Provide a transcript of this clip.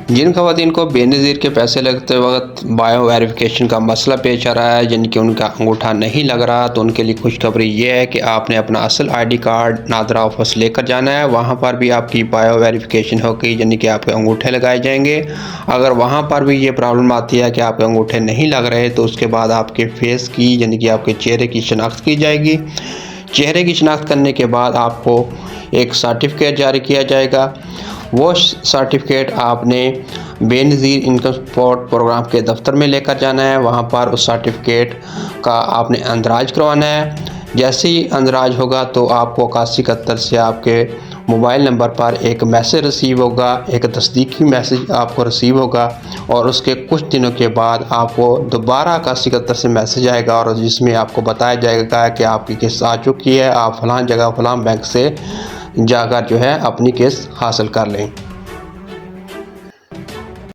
जिन ख़वातीन को बेनज़ीर के पैसे लगते वक्त बायो वेरिफिकेशन का मसला पेश आ रहा है, जिनके उनका अंगूठा नहीं लग रहा, तो उनके लिए खुशखबरी ये है कि आपने अपना असल आईडी कार्ड नादरा ऑफिस लेकर जाना है। वहाँ पर भी आपकी बायो वेरिफिकेशन होगी, यानी कि आपके अंगूठे लगाए जाएंगे। अगर वहाँ पर भी ये प्रॉब्लम आती है कि आपके अंगूठे नहीं लग रहे, तो उसके बाद आपके फेस की, यानी कि आपके चेहरे की शनाख्त की जाएगी। चेहरे की शनाख्त करने के बाद आपको एक सर्टिफिकेट जारी किया जाएगा। वो सर्टिफिकेट आपने बेनज़ीर इनकम सपोर्ट प्रोग्राम के दफ्तर में लेकर जाना है। वहाँ पर उस सर्टिफिकेट का आपने अंदराज करवाना है। जैसे ही अंदराज होगा तो आपको 8171 से आपके मोबाइल नंबर पर एक मैसेज रिसीव होगा, एक तस्दीकी मैसेज आपको रिसीव होगा, और उसके कुछ दिनों के बाद आपको दोबारा 8171 से मैसेज आएगा, और जिसमें आपको बताया जाएगा कि आपकी किस्त आ चुकी है, आप फ़लाँ जगह फ़लाँ बैंक से जाकर जो है अपनी किस्त हासिल कर लें।